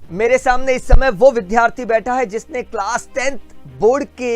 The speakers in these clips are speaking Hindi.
मेरे सामने इस समय वो विद्यार्थी बैठा है जिसने क्लास 10th बोर्ड के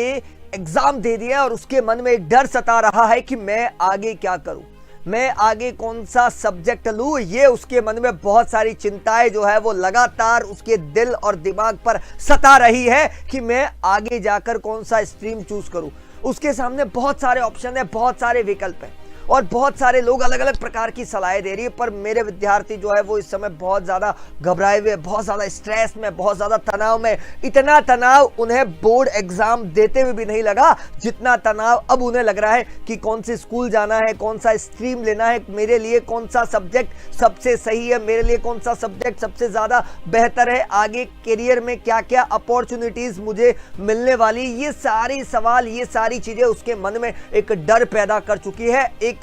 एग्जाम दे दिया और उसके मन में एक डर सता रहा है कि मैं आगे क्या करूं, मैं आगे कौन सा सब्जेक्ट लूं। ये उसके मन में बहुत सारी चिंताएं जो है वो लगातार उसके दिल और दिमाग पर सता रही है कि मैं आगे जाकर कौन सा स्ट्रीम चूज करूं। उसके सामने बहुत सारे ऑप्शन है, बहुत सारे विकल्प है और बहुत सारे लोग अलग अलग प्रकार की सलाहें दे रही है। पर मेरे विद्यार्थी जो है वो इस समय बहुत ज़्यादा घबराए हुए, बहुत ज़्यादा स्ट्रेस में, बहुत ज़्यादा तनाव में। इतना तनाव उन्हें बोर्ड एग्जाम देते हुए भी नहीं लगा जितना तनाव अब उन्हें लग रहा है कि कौन से स्कूल जाना है, कौन सा स्ट्रीम लेना है, मेरे लिए कौन सा सब्जेक्ट सबसे सही है, मेरे लिए कौन सा सब्जेक्ट सबसे ज़्यादा बेहतर है, आगे करियर में क्या क्या अपॉर्चुनिटीज़ मुझे मिलने वाली। ये सारी सवाल, ये सारी चीज़ें उसके मन में एक डर पैदा कर चुकी है। एक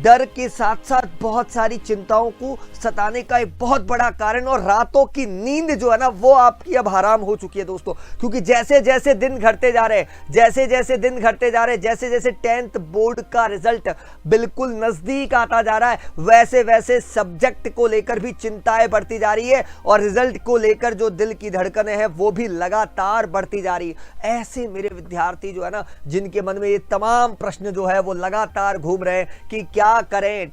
डर के साथ साथ बहुत सारी चिंताओं को सताने का एक बहुत बड़ा कारण, और रातों की नींद जो है ना वो आपकी अब हराम हो चुकी है दोस्तों। क्योंकि जैसे जैसे दिन घटते जा रहे हैं, जैसे जैसे दिन घटते जा रहे हैं, जैसे जैसे 10th बोर्ड का रिजल्ट बिल्कुल नजदीक आता जा रहा है, वैसे वैसे सब्जेक्ट को लेकर भी चिंताएं बढ़ती जा रही है और रिजल्ट को लेकर जो दिल की धड़कनें हैं वो भी लगातार बढ़ती जा रही है। ऐसे मेरे विद्यार्थी जो है ना, जिनके मन में ये तमाम प्रश्न जो है वो लगातार घूम रहे हैं कि क्या करें,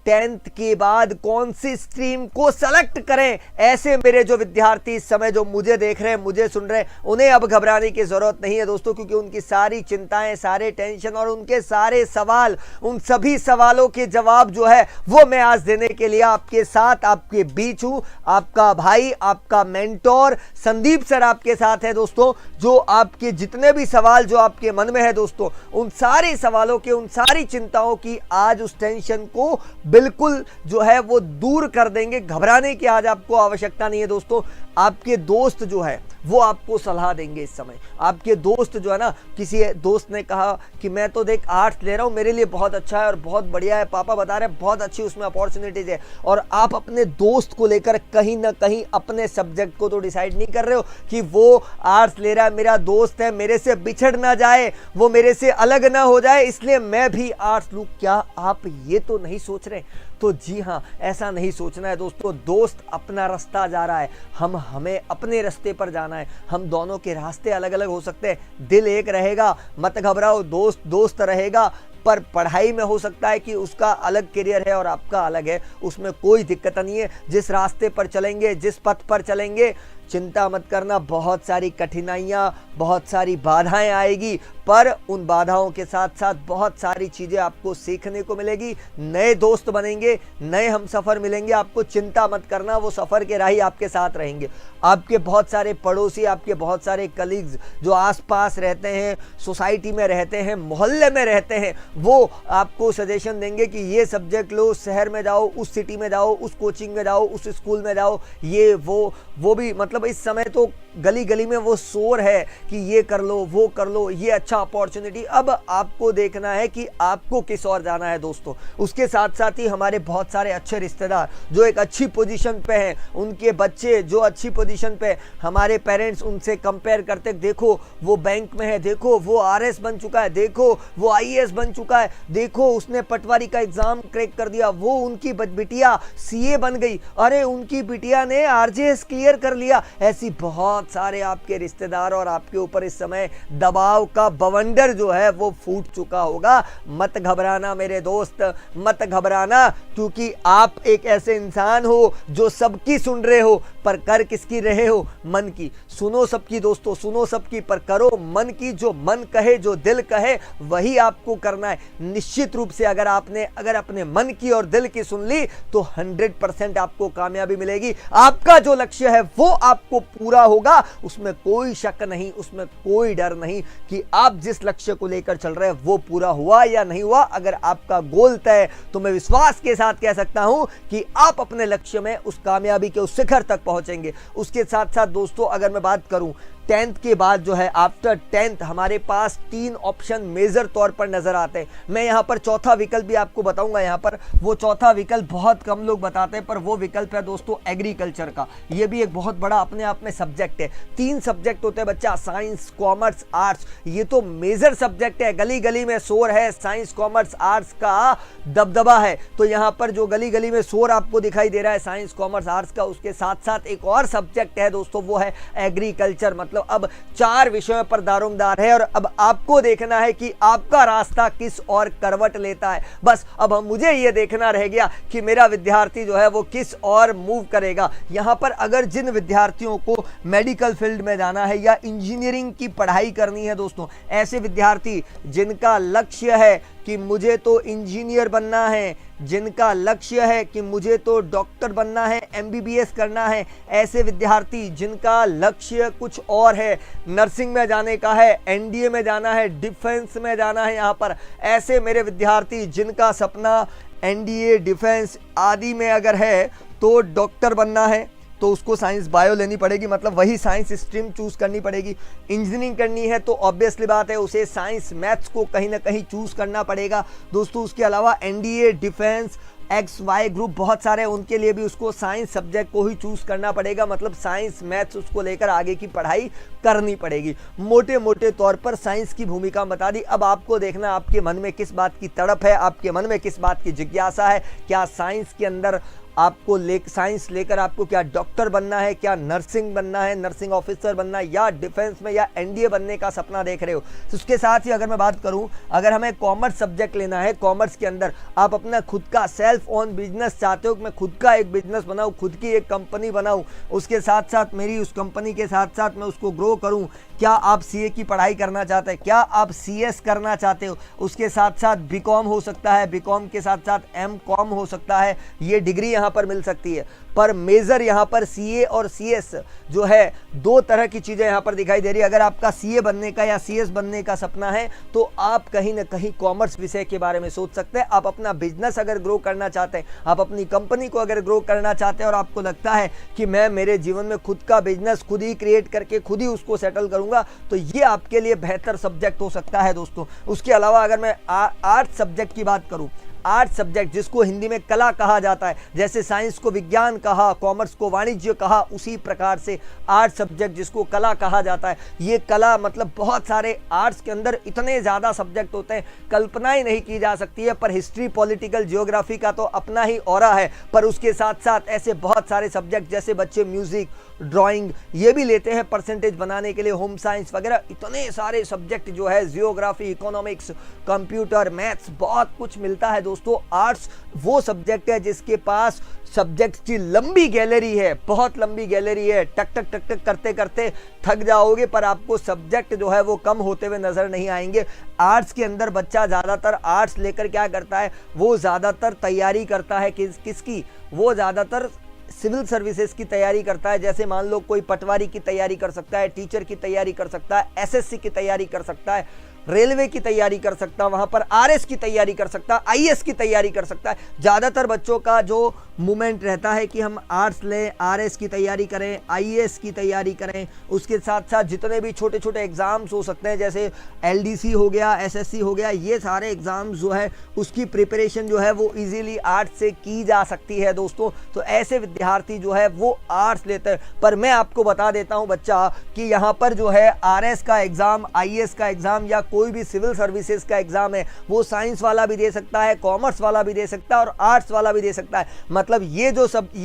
10th के बाद कौन सी स्ट्रीम को सेलेक्ट करें। ऐसे मेरे जो विद्यार्थी इस समय जो मुझे देख रहे हैं, मुझे सुन रहे हैं, उन्हें अब घबराने की जरूरत नहीं है दोस्तों, क्योंकि उनकी सारी चिंताएं, सारे टेंशन और उनके सारे सवाल, उन सभी सवालों के जवाब जो है वो मैं आज देने के लिए आपके साथ, आपके बीच हूं। आपका भाई, आपका मेंटोर संदीप सर आपके साथ है दोस्तों। जो आपके जितने भी सवाल जो आपके मन में है दोस्तों, उन सारे सवालों के, उन सारी चिंताओं की आज उस टेंशन को बिल्कुल जो है वो दूर कर देंगे। घबराने की आज आपको आवश्यकता नहीं है दोस्तों। आपके दोस्त जो है वो आपको सलाह देंगे इस समय। आपके दोस्त जो है ना, किसी दोस्त ने कहा कि मैं तो देख आर्ट्स ले रहा हूँ, मेरे लिए बहुत अच्छा है और बहुत बढ़िया है, पापा बता रहे हैं बहुत अच्छी उसमें अपॉर्चुनिटीज है, और आप अपने दोस्त को लेकर कहीं ना कहीं अपने सब्जेक्ट को तो डिसाइड नहीं कर रहे हो कि वो आर्ट्स ले रहा है, मेरा दोस्त है, मेरे से बिछड़ ना जाए, वो मेरे से अलग ना हो जाए, इसलिए मैं भी आर्ट्स लूँ। क्या आप ये तो नहीं सोच रहे? तो जी हाँ, ऐसा नहीं सोचना है दोस्तों। दोस्त अपना रास्ता जा रहा है, हमें अपने रास्ते पर जाना है। हम दोनों के रास्ते अलग अलग हो सकते हैं, दिल एक रहेगा, मत घबराओ, दोस्त दोस्त रहेगा। पर पढ़ाई में हो सकता है कि उसका अलग करियर है और आपका अलग है, उसमें कोई दिक्कत नहीं है। जिस रास्ते पर चलेंगे, जिस पथ पर चलेंगे, चिंता मत करना। बहुत सारी कठिनाइयाँ, बहुत सारी बाधाएं आएगी, पर उन बाधाओं के साथ साथ बहुत सारी चीज़ें आपको सीखने को मिलेगी, नए दोस्त बनेंगे, नए हमसफ़र मिलेंगे। आपको चिंता मत करना, वो सफ़र के राही आपके साथ रहेंगे। आपके बहुत सारे पड़ोसी, आपके बहुत सारे कलीग्स जो आसपास रहते हैं, सोसाइटी में रहते हैं, मोहल्ले में रहते हैं, वो आपको सजेशन देंगे कि ये सब्जेक्ट लो, शहर में जाओ, उस सिटी में जाओ, उस कोचिंग में जाओ, उस स्कूल में जाओ, ये वो भी मतलब इस समय तो गली गली में वो शोर है कि ये कर लो, वो कर लो, ये अच्छा अपॉर्चुनिटी। अब आपको देखना है कि आपको किस ओर जाना है दोस्तों। उसके साथ साथ ही हमारे बहुत सारे अच्छे रिश्तेदार जो एक अच्छी पोजीशन पे हैं, उनके बच्चे जो अच्छी पोजीशन पे, हमारे पेरेंट्स उनसे कंपेयर करते, देखो वो बैंक में है, देखो वो आरएस बन चुका है, देखो वो आईएएस बन चुका है, देखो उसने पटवारी का एग्जाम क्रैक कर दिया, वो उनकी बिटिया सीए बन गई, अरे उनकी बिटिया ने आरजेएस क्लियर कर लिया। ऐसी बहुत सारे आपके रिश्तेदार और आपके ऊपर इस समय दबाव का बवंडर जो है वो फूट चुका होगा। मत घबराना मेरे दोस्त, मत घबराना, क्योंकि आप एक ऐसे इंसान हो जो सबकी सुन रहे हो पर कर किसकी रहे हो? मन की। सुनो सबकी दोस्तों, सुनो सबकी पर करो मन की। जो मन कहे, जो दिल कहे, वही आपको करना है। निश्चित रूप से अगर अपने मन की और दिल की सुन ली तो 100% आपको कामयाबी मिलेगी। आपका जो लक्ष्य है वो आपको पूरा होगा, उसमें कोई शक नहीं, उसमें कोई डर नहीं कि आप जिस लक्ष्य को लेकर चल रहे हैं वो पूरा हुआ या नहीं हुआ। अगर आपका गोल तय, तो मैं विश्वास के साथ कह सकता हूं कि आप अपने लक्ष्य में, उस कामयाबी के उस शिखर तक पहुंचेंगे। उसके साथ साथ दोस्तों, अगर मैं बात करूं 10th के बाद जो है आफ्टर 10th हमारे पास 3 ऑप्शन मेजर तौर पर नजर आते हैं। मैं यहाँ पर चौथा विकल्प भी आपको बताऊंगा। यहाँ पर वो चौथा विकल्प बहुत कम लोग बताते हैं, पर वो विकल्प है दोस्तों एग्रीकल्चर का। ये भी एक बहुत बड़ा अपने आप में सब्जेक्ट है। 3 सब्जेक्ट होते हैं बच्चा, साइंस, कॉमर्स, आर्ट्स। ये तो मेजर सब्जेक्ट है, गली गली में शोर है, साइंस, कॉमर्स, आर्ट्स का दबदबा है। तो यहाँ पर जो गली गली में शोर आपको दिखाई दे रहा है साइंस, कॉमर्स, आर्ट्स का, उसके साथ साथ एक और सब्जेक्ट है दोस्तों, वो है एग्रीकल्चर। मतलब अब 4 विषयों पर दारोमदार है और अब आपको देखना है कि आपका रास्ता किस और करवट लेता है। बस अब मुझे यह देखना रह गया कि मेरा विद्यार्थी जो है वो किस और मूव करेगा। यहां पर अगर जिन विद्यार्थियों को मेडिकल फील्ड में जाना है या इंजीनियरिंग की पढ़ाई करनी है दोस्तों, ऐसे विद्यार्थी जिनका लक्ष्य है कि मुझे तो इंजीनियर बनना है, जिनका लक्ष्य है कि मुझे तो डॉक्टर बनना है, एमबीबीएस करना है, ऐसे विद्यार्थी जिनका लक्ष्य कुछ और है, नर्सिंग में जाने का है, एनडीए में जाना है, डिफेंस में जाना है, यहाँ पर ऐसे मेरे विद्यार्थी जिनका सपना एनडीए, डिफेंस आदि में अगर है तो डॉक्टर बनना है, तो उसको साइंस बायो लेनी पड़ेगी, मतलब वही साइंस स्ट्रीम चूज करनी पड़ेगी। इंजीनियरिंग करनी है तो ऑब्वियसली बात है उसे साइंस मैथ्स को कहीं ना कहीं चूज करना पड़ेगा दोस्तों। उसके अलावा एनडीए, डिफेंस, XY ग्रुप बहुत सारे, उनके लिए भी उसको साइंस सब्जेक्ट को ही चूज करना पड़ेगा, मतलब साइंस मैथ्स उसको लेकर आगे की पढ़ाई करनी पड़ेगी। मोटे मोटे तौर पर साइंस की भूमिका बता दी। अब आपको देखना आपके मन में किस बात की तड़प है, आपके मन में किस बात की जिज्ञासा है। क्या साइंस के अंदर आपको साइंस लेकर आपको क्या डॉक्टर बनना है, क्या नर्सिंग बनना है, नर्सिंग ऑफिसर बनना है, या डिफेंस में या एनडीए बनने का सपना देख रहे हो। तो उसके साथ ही अगर मैं बात करूं, अगर हमें कॉमर्स सब्जेक्ट लेना है, कॉमर्स के अंदर आप अपना खुद का सेल्फ ओन बिजनेस चाहते हो कि मैं खुद का एक बिजनेस बनाऊं, खुद की एक कंपनी बनाऊं, उसके साथ साथ मेरी उस कंपनी के साथ साथ मैं उसको ग्रो करूं। क्या आप सीए की पढ़ाई करना चाहते हैं, क्या आप सीएस करना चाहते हो, उसके साथ साथ बीकॉम हो सकता है, बीकॉम के साथ साथ एमकॉम हो सकता है, ये डिग्री यहाँ पर मिल सकती है। पर मेजर यहाँ पर सीए और सीएस जो है, 2 तरह की चीजें यहाँ पर दिखाई दे रही है। अगर आपका सीए बनने का या सीएस बनने का सपना है तो आप कहीं ना कहीं कॉमर्स विषय के बारे में सोच सकते हैं। आप अपना बिजनेस अगर ग्रो करना चाहते हैं, आप अपनी कंपनी को अगर ग्रो करना चाहते हैं और आपको लगता है कि मैं मेरे जीवन में खुद का बिजनेस खुद ही क्रिएट करके खुद ही उसको सेटल करूंगा, तो ये आपके लिए बेहतर सब्जेक्ट हो सकता है दोस्तों। उसके अलावा अगर मैं आर्ट सब्जेक्ट की बात करूं, आर्ट सब्जेक्ट जिसको हिंदी में कला कहा जाता है, जैसे साइंस को विज्ञान कहा, कॉमर्स को वाणिज्य कहा, उसी प्रकार से आर्ट सब्जेक्ट जिसको कला कहा जाता है। ये कला मतलब बहुत सारे आर्ट्स के अंदर इतने ज़्यादा सब्जेक्ट होते हैं, कल्पना ही नहीं की जा सकती है। पर हिस्ट्री, पॉलिटिकल, जियोग्राफी का तो अपना ही ऑरा है, पर उसके साथ साथ ऐसे बहुत सारे सब्जेक्ट जैसे बच्चे म्यूजिक, ड्राइंग ये भी लेते हैं परसेंटेज बनाने के लिए, होम साइंस वगैरह, इतने सारे सब्जेक्ट जो है, जियोग्राफी, इकोनॉमिक्स, कंप्यूटर, मैथ्स, बहुत कुछ मिलता है दोस्तों। आर्ट्स वो सब्जेक्ट है जिसके पास सब्जेक्ट्स की लंबी गैलरी है, बहुत लंबी गैलरी है। टक टक टक टक करते करते थक जाओगे, पर आपको सब्जेक्ट जो है वो कम होते हुए नजर नहीं आएंगे। आर्ट्स के अंदर बच्चा ज़्यादातर आर्ट्स लेकर क्या करता है, वो ज़्यादातर तैयारी करता है किसकी, वो ज़्यादातर सिविल सर्विसेज की तैयारी करता है। जैसे मान लो कोई पटवारी की तैयारी कर सकता है, टीचर की तैयारी कर सकता है, एसएससी की तैयारी कर सकता है, रेलवे की तैयारी कर सकता है, वहां पर आरएस की तैयारी कर सकता है, आईएएस की तैयारी कर सकता है। ज़्यादातर बच्चों का जो मूवमेंट रहता है कि हम आर्ट्स लें, आरएस की तैयारी करें, आईएएस की तैयारी करें, उसके साथ साथ जितने भी छोटे छोटे एग्जाम्स हो सकते हैं, जैसे एलडीसी हो गया, एसएससी हो गया, ये सारे एग्जाम्स जो है उसकी प्रिपरेशन जो है वो इजीली आर्ट्स से की जा सकती है दोस्तों। तो ऐसे विद्यार्थी जो है वो आर्ट्स लेते हैं। पर मैं आपको बता देता हूं बच्चा कि यहाँ पर जो है आरएस का एग्जाम, आईएएस का एग्जाम या कोई भी सिविल सर्विसेज का एग्जाम है, वो साइंस वाला भी दे सकता है, कॉमर्स वाला भी दे सकता है और आर्ट्स वाला भी दे सकता है। मतलब ये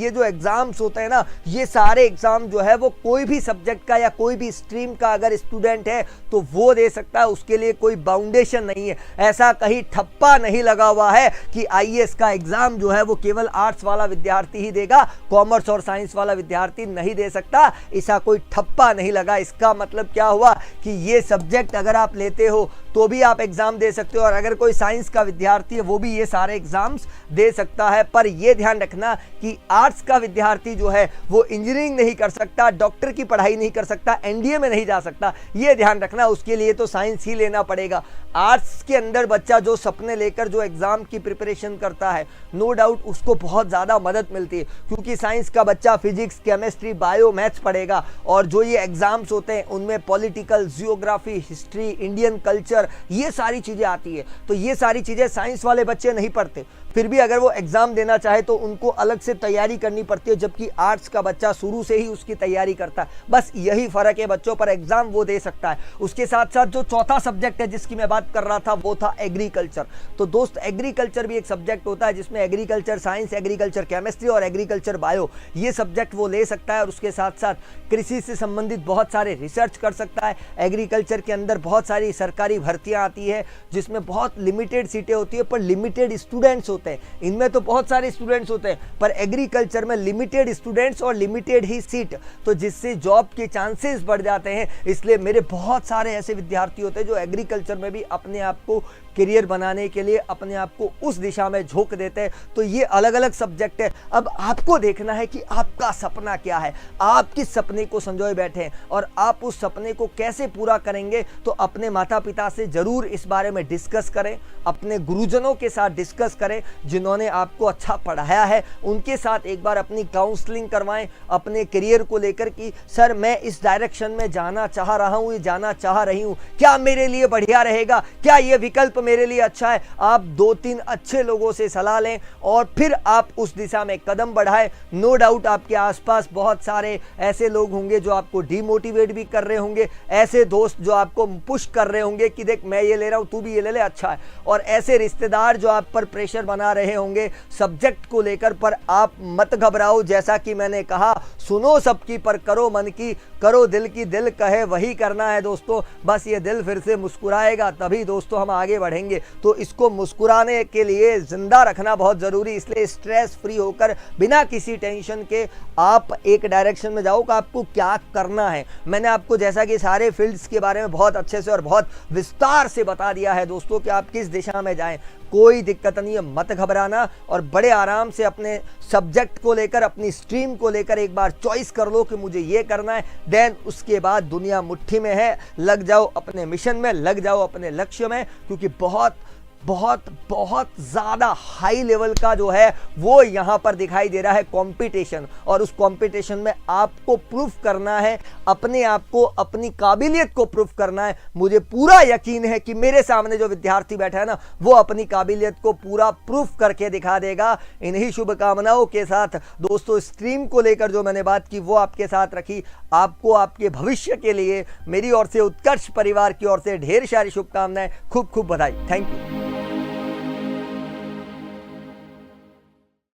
जो एग्जाम्स होते हैं ना, ये सारे एग्जाम जो है वो कोई भी सब्जेक्ट का या कोई भी स्ट्रीम का अगर स्टूडेंट है तो वो दे सकता है, उसके लिए कोई बाउंडेशन नहीं है। ऐसा कहीं ठप्पा नहीं लगा हुआ है कि आईएएस का एग्जाम जो है वो केवल आर्ट्स वाला विद्यार्थी ही देगा, कॉमर्स और साइंस वाला विद्यार्थी नहीं दे सकता। ऐसा कोई ठप्पा नहीं लगा। इसका मतलब क्या हुआ कि ये सब्जेक्ट अगर आप लेते हो हो तो भी आप एग्जाम दे सकते हो, और अगर कोई साइंस का विद्यार्थी है वो भी ये सारे एग्जाम्स दे सकता है। पर ये ध्यान रखना कि आर्ट्स का विद्यार्थी जो है वो इंजीनियरिंग नहीं कर सकता, डॉक्टर की पढ़ाई नहीं कर सकता, एनडीए में नहीं जा सकता, ये ध्यान रखना। उसके लिए तो साइंस ही लेना पड़ेगा। आर्ट्स के अंदर बच्चा जो सपने लेकर जो एग्जाम की प्रिपरेशन करता है, नो डाउट उसको बहुत ज़्यादा मदद मिलती है, क्योंकि साइंस का बच्चा फिजिक्स, केमिस्ट्री, बायो, मैथ्स पढ़ेगा, और जो ये एग्जाम्स होते हैं उनमें political, geography, history, Indian culture, ये सारी चीज़ें आती है। तो ये सारी चीज़ें साइंस वाले बच्चे नहीं पढ़ते, फिर भी अगर वो एग्जाम देना चाहे तो उनको अलग से तैयारी करनी पड़ती है, जबकि आर्ट्स का बच्चा शुरू से ही उसकी तैयारी करता है। बस यही फर्क है बच्चों, पर एग्जाम वो दे सकता है। उसके साथ साथ जो चौथा सब्जेक्ट है जिसकी मैं बात कर रहा था वो था एग्रीकल्चर। तो दोस्त एग्रीकल्चर भी एक सब्जेक्ट होता है जिसमें एग्रीकल्चर साइंस, एग्रीकल्चर केमिस्ट्री और एग्रीकल्चर बायो, ये सब्जेक्ट वो ले सकता है। और उसके साथ साथ कृषि से संबंधित बहुत सारे रिसर्च कर सकता है। एग्रीकल्चर के अंदर बहुत सारी सरकारी भर्तियां आती है जिसमें बहुत लिमिटेड सीटें होती है पर लिमिटेड स्टूडेंट्स होते हैं। इनमें तो बहुत सारे स्टूडेंट्स होते हैं पर एग्रीकल्चर में लिमिटेड स्टूडेंट्स और लिमिटेड ही सीट, तो जिससे जॉब के चांसेस बढ़ जाते हैं। इसलिए मेरे बहुत सारे ऐसे विद्यार्थी होते हैं जो एग्रीकल्चर में भी अपने आप को करियर बनाने के लिए अपने आप को उस दिशा में झोंक देते हैं। तो ये अलग अलग सब्जेक्ट है। अब आपको देखना है कि आपका सपना क्या है, आप किस सपने को संजोए बैठे हैं और आप उस सपने को कैसे पूरा करेंगे। तो अपने माता पिता से जरूर इस बारे में डिस्कस करें, अपने गुरुजनों के साथ डिस्कस करें जिन्होंने आपको अच्छा पढ़ाया है, उनके साथ एक बार अपनी काउंसलिंग करवाएं अपने करियर को लेकर कि सर मैं इस डायरेक्शन में जाना चाह रहा हूं, ये जाना चाह रही हूं, क्या मेरे लिए बढ़िया रहेगा, क्या ये विकल्प मेरे लिए अच्छा है। आप 2-3 अच्छे लोगों से सलाह लें और फिर आप उस दिशा में कदम बढ़ाएं। नो डाउट आपके आसपास बहुत सारे ऐसे लोग होंगे जो आपको डिमोटिवेट भी कर रहे होंगे, ऐसे दोस्त जो आपको पुश कर रहे होंगे कि देख मैं ये ले रहा हूं तू भी ये ले ले, अच्छा है, और ऐसे रिश्तेदार जो आप पर प्रेशर बना रहे होंगे सब्जेक्ट को लेकर। पर आप मत घबराओ, जैसा कि मैंने कहा सुनो सबकी पर करो मन की, करो दिल की, दिल कहे वही करना है दोस्तों। बस ये दिल फिर से मुस्कुराएगा तभी दोस्तों हम आगे बढ़ेंगे। तो इसको मुस्कुराने के लिए जिंदा रखना बहुत जरूरी, इसलिए स्ट्रेस फ्री होकर बिना किसी टेंशन के आप एक डायरेक्शन में जाओ कि आपको क्या करना है। मैंने आपको जैसा कि सारे फील्ड्स के बारे में बहुत अच्छे से और बहुत विस्तार से बता दिया है दोस्तों कि आप किस दिशा में जाएं। कोई दिक्कत नहीं है, मत घबराना और बड़े आराम से अपने सब्जेक्ट को लेकर, अपनी स्ट्रीम को लेकर एक बार चॉइस कर लो कि मुझे ये करना है। देन उसके बाद दुनिया मुट्ठी में है, लग जाओ अपने मिशन में, लग जाओ अपने लक्ष्य में, क्योंकि बहुत बहुत बहुत ज़्यादा हाई लेवल का जो है वो यहाँ पर दिखाई दे रहा है कंपटीशन। और उस कंपटीशन में आपको प्रूफ करना है अपने आप को, अपनी काबिलियत को प्रूफ करना है। मुझे पूरा यकीन है कि मेरे सामने जो विद्यार्थी बैठा है ना वो अपनी काबिलियत को पूरा प्रूफ करके दिखा देगा। इन्हीं शुभकामनाओं के साथ दोस्तों स्ट्रीम को लेकर जो मैंने बात की वो आपके साथ रखी। आपको आपके भविष्य के लिए मेरी ओर से, उत्कर्ष परिवार की ओर से ढेर सारी शुभकामनाएं, खूब खूब बधाई। Thank you.